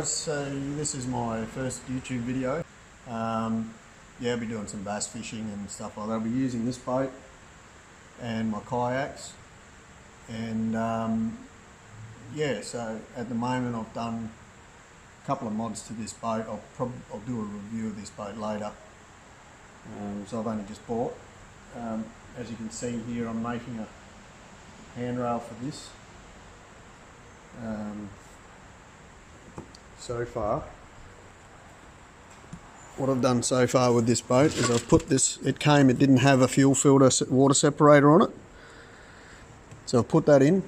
guys, so this is my first YouTube video. Yeah, I'll be doing some bass fishing and stuff like that. I'll be using this boat and my kayaks, and yeah, so at the moment I've done a couple of mods to this boat. I'll do a review of this boat later. So I've only just bought. As you can see here, I'm making a handrail for this. So far, what I've done so far with this boat is I've put this, it didn't have a fuel filter water separator on it. So I've put that in.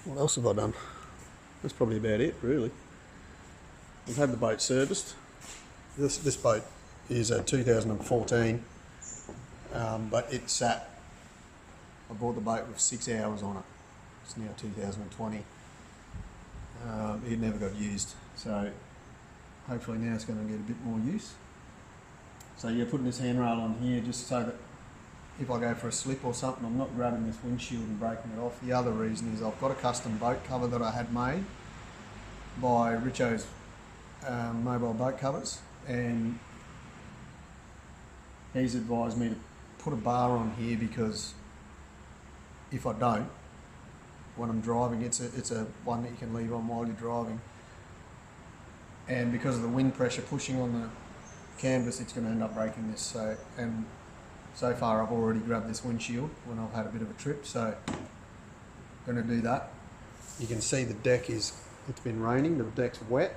What else have I done? That's probably about it, really. I've had the boat serviced. This boat is a 2014, but it sat, I bought the boat with 6 hours on it. It's now 2020. It never got used, so hopefully now it's going to get a bit more use. So you're putting this handrail on here just so that if I go for a slip or something, I'm not grabbing this windshield and breaking it off. The other reason is I've got a custom boat cover that I had made by Richo's mobile boat covers, and he's advised me to put a bar on here because if I don't, when I'm driving, it's a one that you can leave on while you're driving, and because of the wind pressure pushing on the canvas, it's going to end up breaking this. So far I've already grabbed this windshield when I've had a bit of a trip, so I'm going to do that. You can see the deck it's been raining, the deck's wet.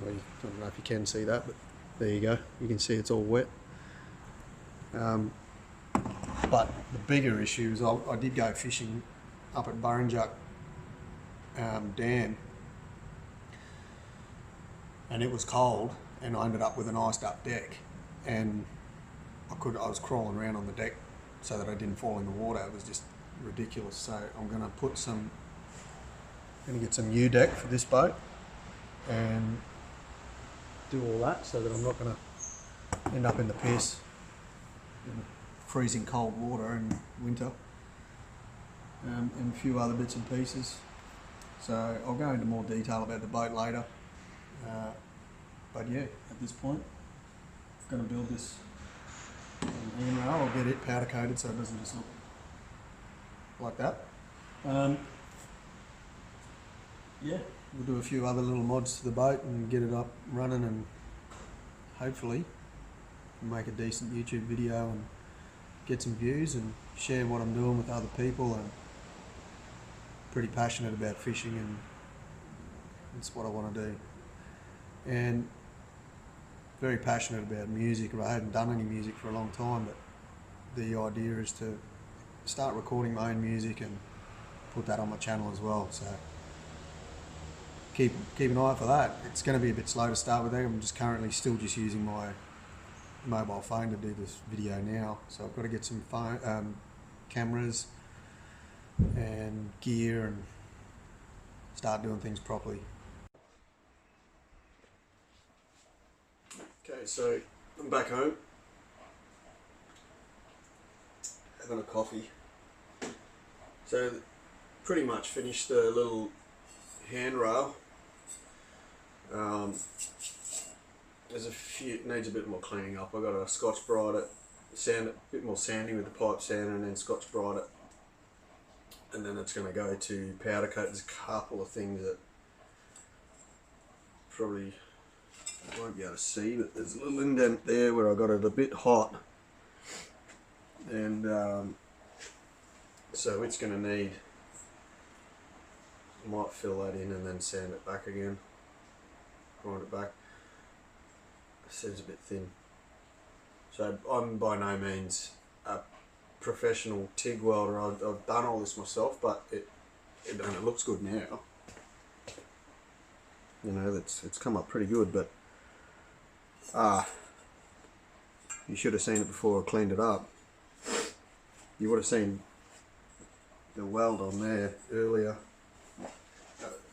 I don't know if you can see that, but there you go, you can see it's all wet. But the bigger issue is I did go fishing up at Burrinjuck Dam, and it was cold, and I ended up with an iced up deck, and I was crawling around on the deck so that I didn't fall in the water. It was just ridiculous. So I'm going to get some new deck for this boat and do all that so that I'm not going to end up in the piss in the freezing cold water in winter, and a few other bits and pieces. So I'll go into more detail about the boat later, but yeah, at this point I'm going to build this handrail. I'll get it powder coated so it doesn't just look like that. Yeah, we'll do a few other little mods to the boat and get it up running, and hopefully make a decent YouTube video and get some views and share what I'm doing with other people. And pretty passionate about fishing, and that's what I want to do, and very passionate about music. I hadn't done any music for a long time, but the idea is to start recording my own music and put that on my channel as well. So keep an eye for that. It's going to be a bit slow to start with. I'm just currently still just using my mobile phone to do this video now, so I've got to get some cameras and gear and start doing things properly. Okay, so I'm back home having a coffee. So pretty much finished the little handrail. There's a few, it needs a bit more cleaning up. I got a Scotch Brite it, sand it, a bit more sanding with the pipe sander, and then Scotch Brite it, and then it's going to go to powder coat. There's a couple of things that probably you won't be able to see, but there's a little indent there where I got it a bit hot, and so it's going to need, I might fill that in and then sand it back again, grind it back. It seems a bit thin. So I'm by no means a professional TIG welder. I've done all this myself, but it looks good now. You know, it's come up pretty good, but you should have seen it before I cleaned it up. You would have seen the weld on there earlier.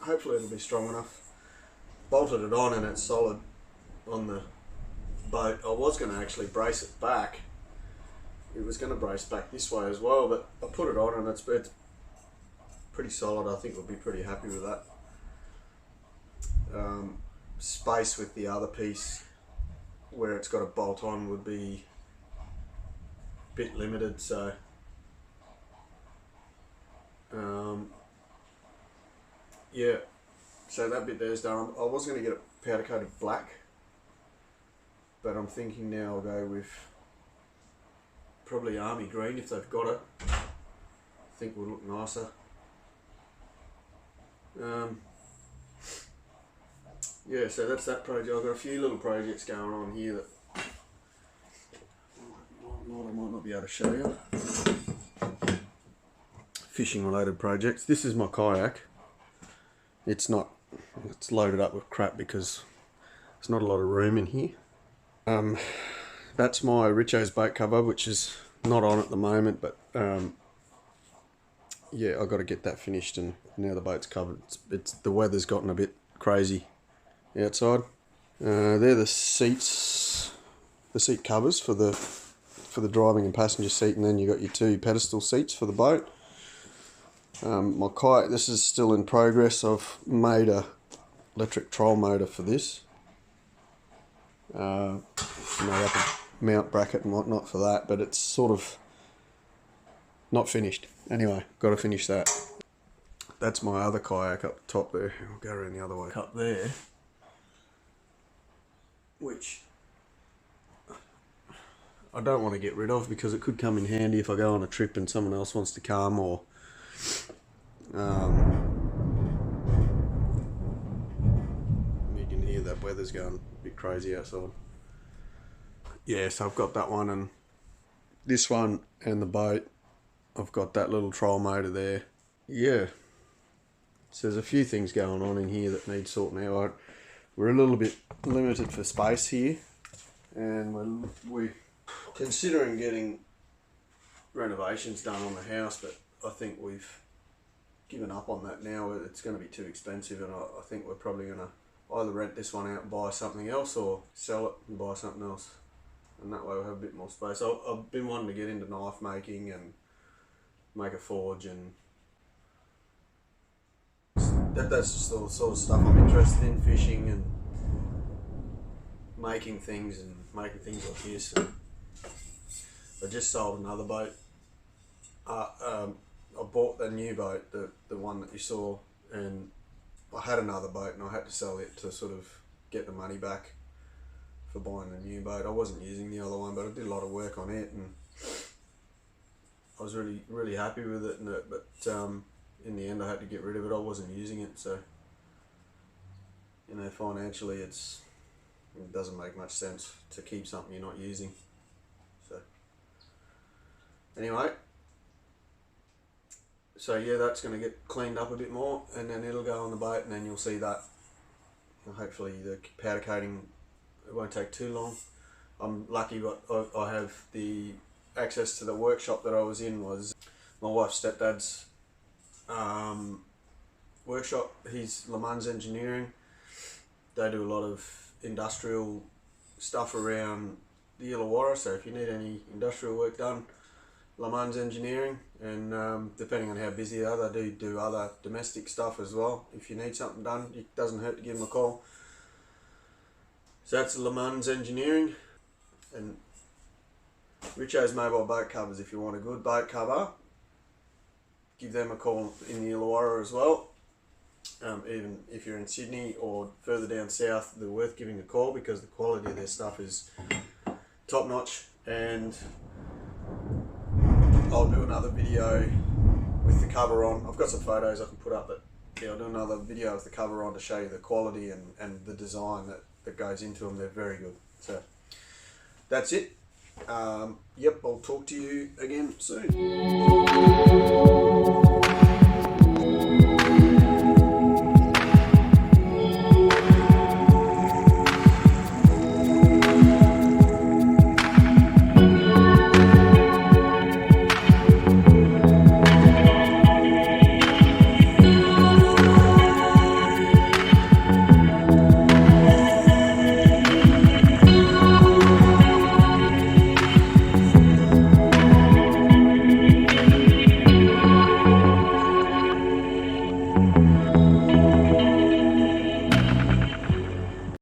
Hopefully it'll be strong enough. Bolted it on and it's solid on the boat. I was going to actually brace it back. It was going to brace back this way as well, but I put it on and it's pretty solid. I think we'll be pretty happy with that. Space with the other piece where it's got a bolt on would be a bit limited, so yeah, so that bit there's done. I was going to get it powder coated black, but I'm thinking now I'll go with probably army green if they've got it. I think will look nicer. Yeah, so that's that project. I've got a few little projects going on here that I might not be able to show you. Fishing related projects. This is my kayak. It's loaded up with crap because there's not a lot of room in here. That's my Richo's boat cover, which is not on at the moment, but yeah, I've got to get that finished, and now the boat's covered. The weather's gotten a bit crazy outside. They're the seats, the seat covers for the driving and passenger seat, and then you got your two pedestal seats for the boat. My kayak, this is still in progress. I've made a electric troll motor for this. Made up a mount bracket and whatnot for that, but it's sort of not finished. Anyway, got to finish that. That's my other kayak up the top there. I'll go around the other way. Up there, which I don't want to get rid of because it could come in handy if I go on a trip and someone else wants to come, or you can hear that weather's going a bit crazy outside. Yeah, so I've got that one, and this one and the boat, I've got that little troll motor there. Yeah, so there's a few things going on in here that need sorting out. We're a little bit limited for space here, and we're considering getting renovations done on the house, but I think we've given up on that now. It's going to be too expensive, and I think we're probably going to either rent this one out and buy something else, or sell it and buy something else, and that way we'll have a bit more space. I've been wanting to get into knife making and make a forge, and that's just the sort of stuff I'm interested in, fishing and making things like this. I just sold another boat. I bought the new boat, the one that you saw, and I had another boat and I had to sell it to sort of get the money back for buying the new boat. I wasn't using the other one, but I did a lot of work on it, and I was really happy with it. But in the end, I had to get rid of it. I wasn't using it, so financially, it doesn't make much sense to keep something you're not using. So anyway, so yeah, that's going to get cleaned up a bit more, and then it'll go on the boat, and then you'll see that. And hopefully the powder coating, it won't take too long. I'm lucky, but I have the access to the workshop that I was in. Was my wife's stepdad's workshop. He's Le Mans Engineering. They do a lot of industrial stuff around the Illawarra, so if you need any industrial work done, Le Mans Engineering, and depending on how busy they are, they do other domestic stuff as well. If you need something done, it doesn't hurt to give them a call. So that's Le Mans Engineering. And Richo's Mobile Boat Covers. If you want a good boat cover, give them a call in the Illawarra as well. Even if you're in Sydney or further down south, they're worth giving a call because the quality of their stuff is top notch. And I'll do another video with the cover on. I've got some photos I can put up, but yeah, I'll do another video with the cover on to show you the quality and the design that goes into them. They're very good. So that's it. Yep, I'll talk to you again soon.